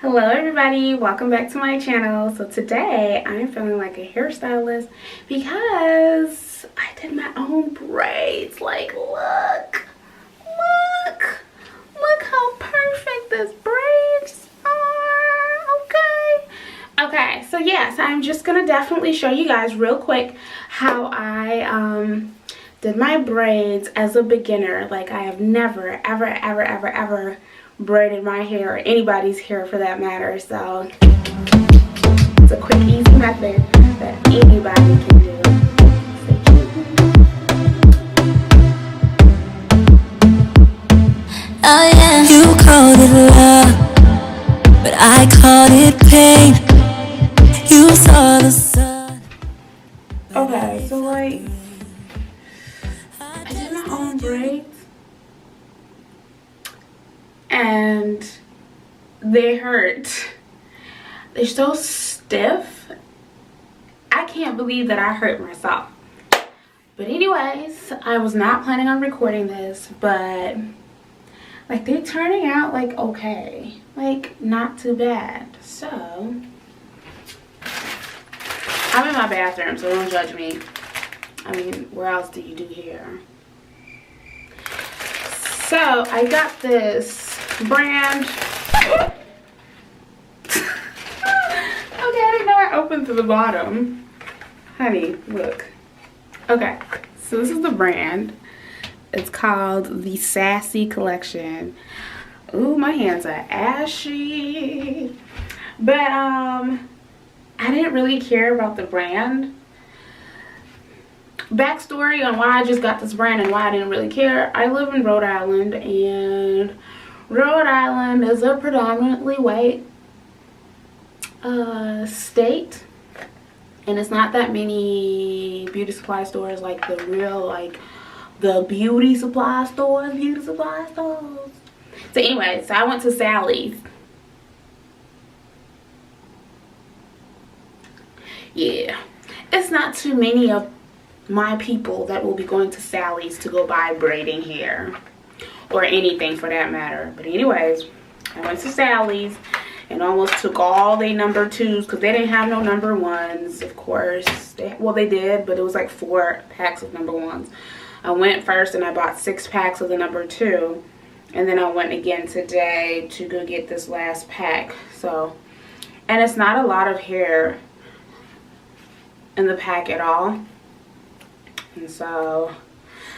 Hello everybody, welcome back to my channel. So today I'm feeling like a hairstylist because I did my own braids. Like look how perfect this braids are. Okay, so yes, I'm just gonna definitely show you guys real quick how I did my braids as a beginner. Like I have never ever braided my hair or anybody's hair for that matter, so it's a quick easy method that anybody can do. Oh yeah, you called it love, but I called it pain. You saw the sun. Okay, so like I did my own braids and they hurt. They're so stiff. I can't believe that I hurt myself. But anyways, I was not planning on recording this, but like they're turning out like okay, like not too bad. So I'm in my bathroom, so don't judge me. I mean, where else do you do hair? So I got this brand. Okay, I didn't know I opened to the bottom. Honey, look. Okay, so this is the brand. It's called the Sassy collection. Ooh, my hands are ashy. But I didn't really care about the brand. Backstory on why I just got this brand and why I didn't really care. I live in Rhode Island, and Rhode Island is a predominantly white state, and it's not that many beauty supply stores like the real, like the beauty supply stores. So anyway, so I went to Sally's. Yeah, it's not too many of my people that will be going to Sally's to go buy braiding hair or anything for that matter. But anyways, I went to Sally's and almost took all they number 2s because they didn't have no number 1s, of course. Well, they did, but it was like 4 packs of number 1s. I went first and I bought 6 packs of the number 2, and then I went again today to go get this last pack. So, and it's not a lot of hair in the pack at all. And so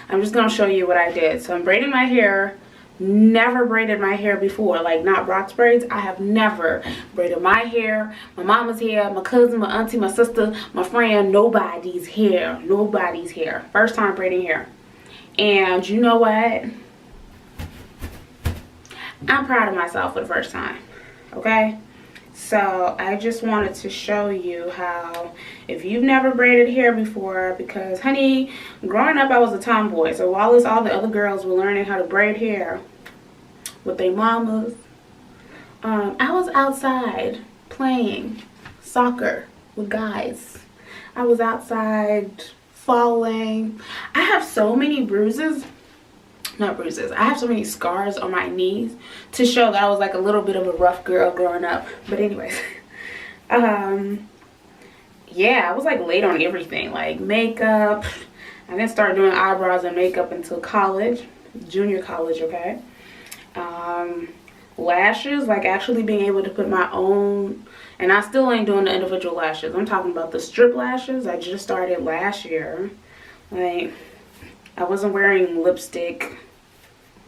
I'm just gonna show you what I did. So I'm braiding my hair. Never braided my hair before, like not Rock's braids. I have never braided my hair, my mama's hair, my cousin, my auntie, my sister, my friend, nobody's hair. First time braiding hair. And you know what, I'm proud of myself for the first time. Okay, so I just wanted to show you how, if you've never braided hair before, because honey, growing up I was a tomboy, so while all the other girls were learning how to braid hair with their mamas, I was outside playing soccer with guys. I was outside falling. I have so many bruises. Not bruises, I have so many scars on my knees to show that I was like a little bit of a rough girl growing up. But anyways, yeah, I was like late on everything, like makeup. I didn't start doing eyebrows and makeup until college, junior college. Okay, lashes, like actually being able to put my own, and I still ain't doing the individual lashes. I'm talking about the strip lashes. I just started last year. Like, I wasn't wearing lipstick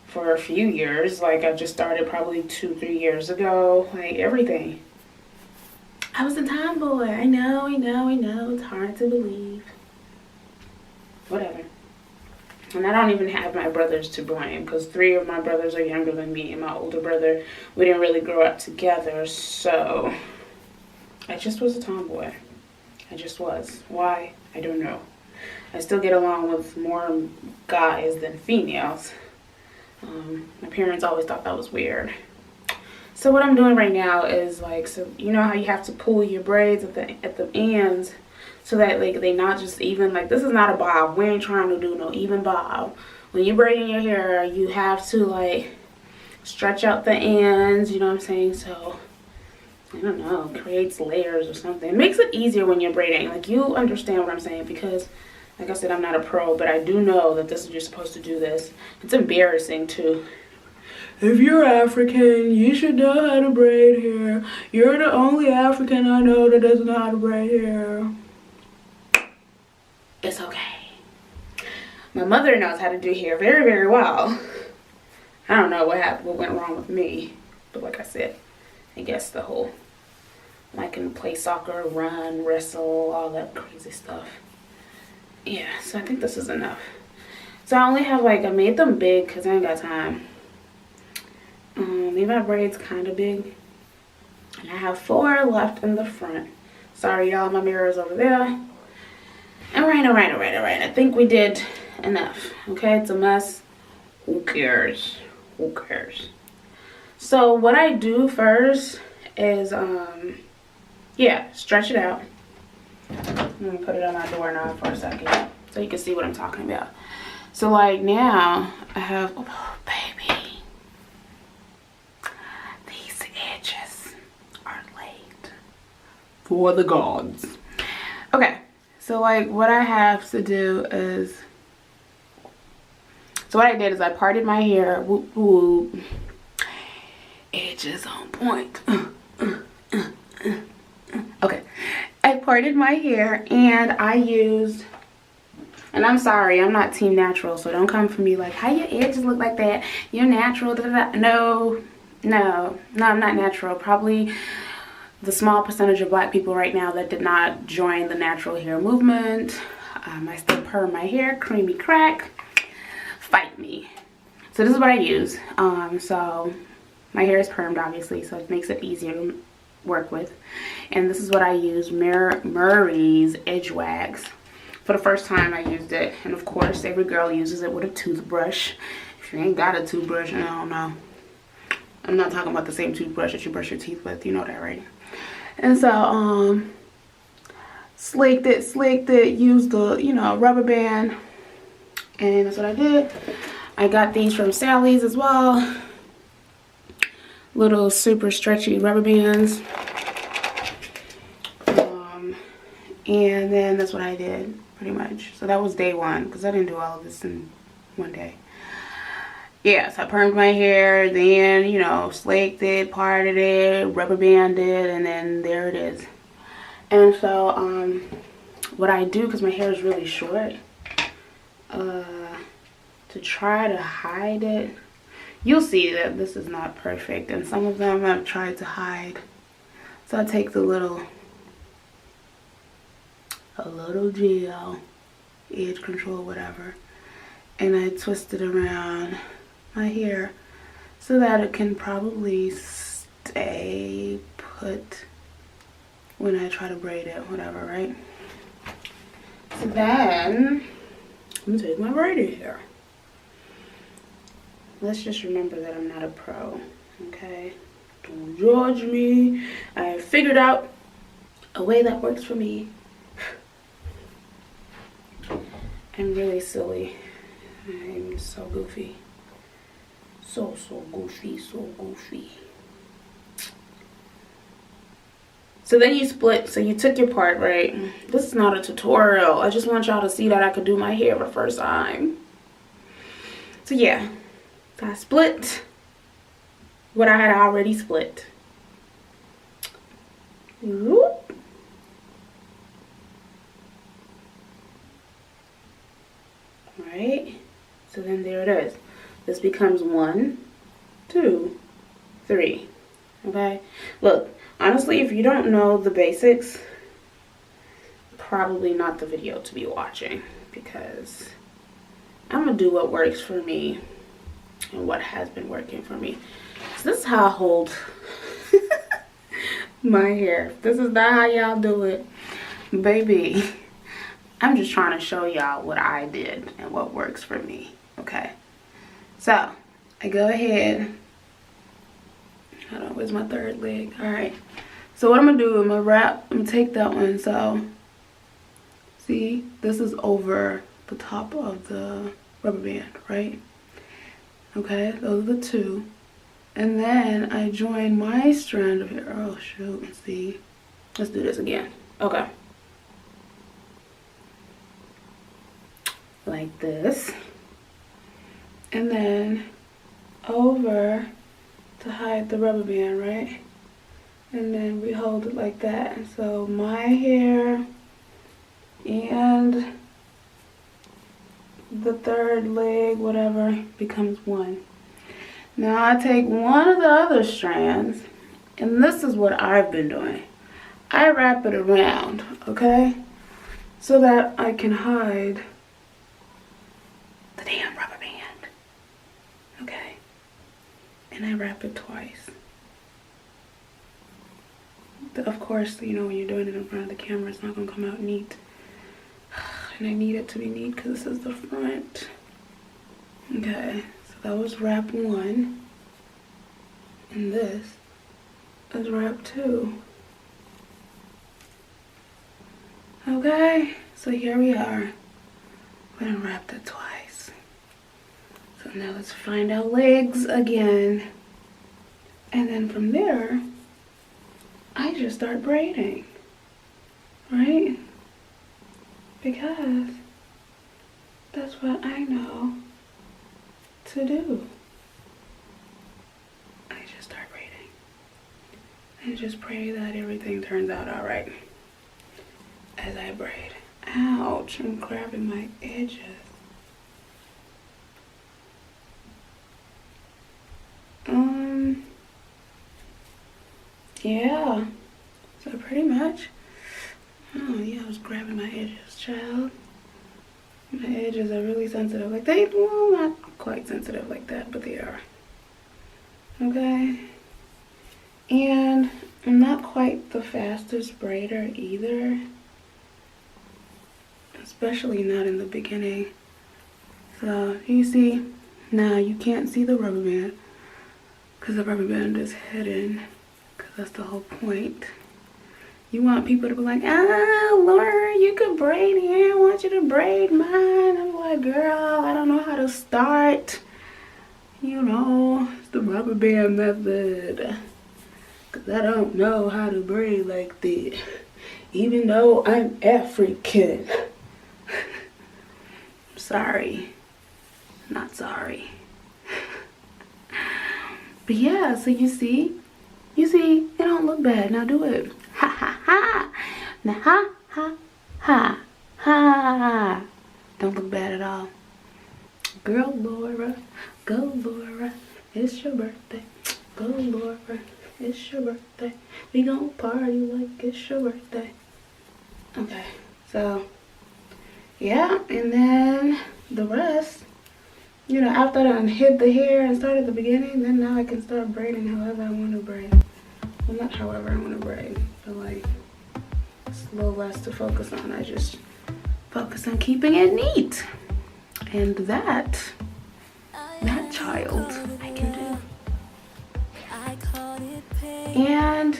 for a few years. Like, I just started probably 2-3 years ago. Like, everything. I was a tomboy. I know. It's hard to believe. Whatever. And I don't even have my brothers to blame, because 3 of my brothers are younger than me, and my older brother, we didn't really grow up together. So, I just was a tomboy. I just was. Why? I don't know. I still get along with more guys than females. My parents always thought that was weird. So what I'm doing right now is like, so you know how you have to pull your braids at the ends so that like they not just even, like this is not a bob. We ain't trying to do no even bob. When you're braiding your hair, you have to like stretch out the ends, you know what I'm saying? So I don't know, creates layers or something. It makes it easier when you're braiding. Like, you understand what I'm saying, because like I said, I'm not a pro, but I do know that this is, you're supposed to do this. It's embarrassing too. If you're African, you should know how to braid hair. You're the only African I know that doesn't know how to braid hair. It's okay. My mother knows how to do hair very, very well. I don't know what went wrong with me. But like I said, I guess the whole, I can play soccer, run, wrestle, all that crazy stuff. Yeah, so I think this is enough. So I only have like, I made them big because I ain't got time. Leave my braids kind of big. And I have 4 left in the front. Sorry y'all, my mirror is over there. Alright. I think we did enough. Okay, it's a mess. Who cares? Who cares? So what I do first is, yeah, stretch it out. I'm gonna put it on my doorknob for a second so you can see what I'm talking about. So like now I have, oh baby, these edges are laid for the gods. Okay, so like what I have to do is, so what I did is I parted my hair, whoop whoop, edges on point. Okay, I parted my hair and I used, and I'm sorry, I'm not team natural, so don't come for me like, how your edges look like that? You're natural, da, da, da. No, I'm not natural. Probably the small percentage of black people right now that did not join the natural hair movement. I still perm my hair, creamy crack, fight me. So this is what I use. So my hair is permed obviously, so it makes it easier to work with. And this is what I use, Murray's Edgewax. For the first time I used it, and of course every girl uses it with a toothbrush. If you ain't got a toothbrush, I don't know. I'm not talking about the same toothbrush that you brush your teeth with, you know that, right? And so slicked it, used the, you know, rubber band, and that's what I did. I got these from Sally's as well. Little super stretchy rubber bands. And then that's what I did pretty much. So that was day 1 because I didn't do all of this in one day. Yeah, so I permed my hair, then, you know, slicked it, parted it, rubber banded, and then there it is. And so what I do, because my hair is really short, to try to hide it, you'll see that this is not perfect, and some of them I've tried to hide. So I take the little gel, edge control, whatever, and I twist it around my hair so that it can probably stay put when I try to braid it, whatever, right? So then I'm gonna take my braided hair. Let's just remember that I'm not a pro, okay? Don't judge me. I have figured out a way that works for me. I'm really silly. I'm so goofy. So goofy. So then you split, so you took your part, right? This is not a tutorial. I just want y'all to see that I could do my hair the first time. So yeah, so I split what I had already split. Whoop. Right? So then there it is. This becomes 1, 2, 3. Okay? Look, honestly, if you don't know the basics, probably not the video to be watching, because I'm gonna do what works for me and what has been working for me. So this is how I hold my hair. This is not how y'all do it, baby. I'm just trying to show y'all what I did and what works for me. Okay, so I go ahead, hold on, where's my third leg? All right, so what I'm gonna do, I'm gonna take that one. So see, this is over the top of the rubber band, right? Okay, those are the 2. And then I join my strand of hair. Oh shoot, let's see. Let's do this again. Okay. Like this. And then over to hide the rubber band, right? And then we hold it like that. So my hair and the third leg, whatever, becomes one. Now I take one of the other strands, and this is what I've been doing. I wrap it around, okay? So that I can hide the damn rubber band, okay? And I wrap it twice. Of course, you know, when you're doing it in front of the camera, it's not gonna come out neat. And I need it to be neat because this is the front. Okay, so that was wrap 1. And this is wrap 2. Okay, so here we are. We're gonna wrap it twice. So now let's find our legs again. And then from there, I just start braiding, right? Because that's what I know to do. I just start braiding and just pray that everything turns out all right as I braid. Ouch, I'm grabbing my edges. Yeah, so pretty much. Oh yeah, I was grabbing my edges, child. My edges are really sensitive. Like well, not quite sensitive like that, but they are. Okay. And I'm not quite the fastest braider either. Especially not in the beginning. So you see, now you can't see the rubber band because the rubber band is hidden. Because that's the whole point. You want people to be like, ah, Laura, you could braid hair. I want you to braid mine. I'm like, girl, I don't know how to start. You know, it's the rubber band method. Because I don't know how to braid like that. Even though I'm African. Sorry. Not sorry. But yeah, so you see, it don't look bad. Now do it. Ha ha ha. Now ha ha ha ha. Don't look bad at all. Girl Laura, go Laura, it's your birthday. Go Laura, it's your birthday. We gon' party like it's your birthday. Okay, so yeah, and then the rest, you know, after I hid the hair and started the beginning, then now I can start braiding however I want to braid. Well, not however I want to braid, but like it's a little less to focus on. I just focus on keeping it neat. And that child I can do. And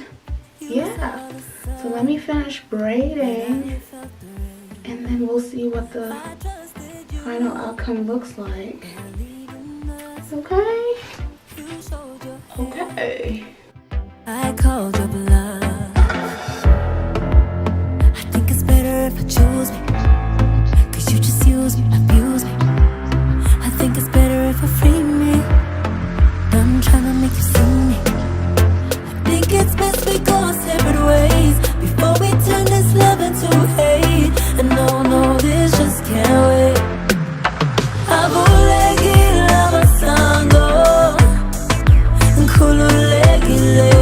yeah, so let me finish braiding and then we'll see what the final outcome looks like. Okay? Okay. I called your bluff. I think it's better if I choose me, 'cause you just use me, abuse me. I think it's better if I free me. I'm trying to make you see me. I think it's best we go our separate ways before we turn this love into hate. And no, this just can't wait. Abulegi lava sango, nkhululekile.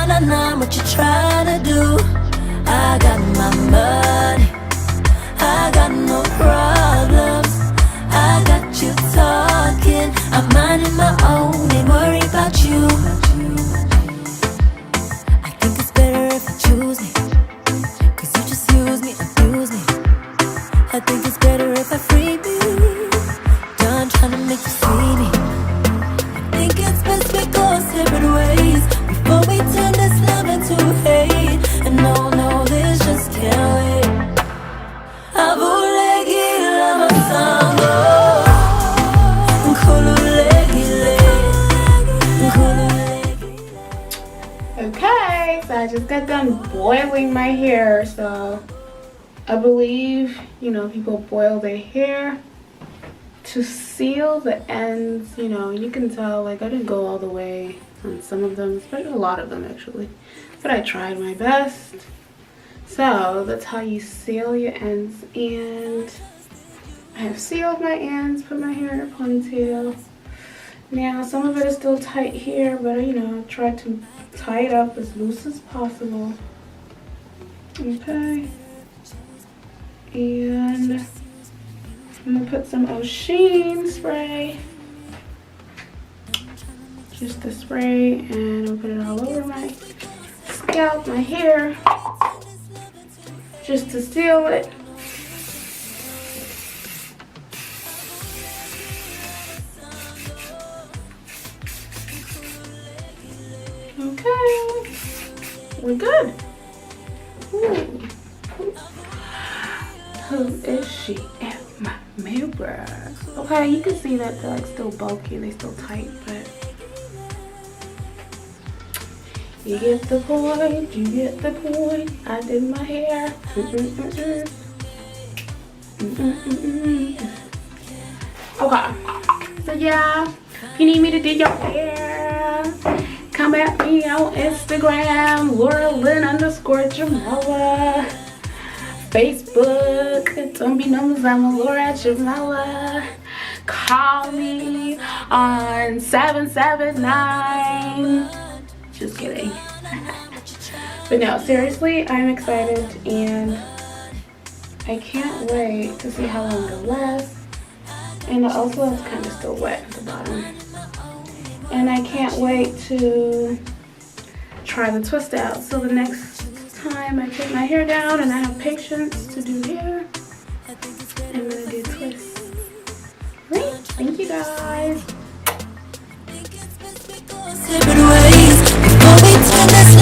nah, what you trying to do? I got my money, I got no problems, I got you talking, I'm minding my own, ain't worried about you. I think it's better if you choose me, cause you just use me, abuse me. I think it's better if I free me, done trying to make you see me. I think it's best we go separate ways, before we turn this love into hate. And no, no, this just can't wait. Avulekile masango, nkhululekile, nkhululekile. Okay, so I just got done boiling my hair. So I believe, you know, people boil their hair to seal the ends. You know, you can tell, like, I didn't go all the way on some of them, but a lot of them actually, but I tried my best. So that's how you seal your ends, and I have sealed my ends, put my hair in a ponytail. Now some of it is still tight here, but you know, I tried to tie it up as loose as possible. Okay, and I'm gonna put some O'Sheen spray, just the spray, and I'll put it all over my scalp, my hair, just to seal it. Okay, we're good. Ooh. Who is she in my mirror? Okay, you can see that they're like still bulky, they still tight, but you get the point, you get the point. I did my hair. Okay, so yeah, if you need me to do your hair, come at me on Instagram, Laura_Jamela. Facebook, Ntombi'Nomzamo Laura Jamela. Call me on 779. Just kidding. But no, seriously, I'm excited, and I can't wait to see how long it lasts. And it also is kind of still wet at the bottom. And I can't wait to try the twist out. So the next time I take my hair down and I have patience to do hair, I'm gonna do twists. Right? Thank you guys. Separate ways, before we turn this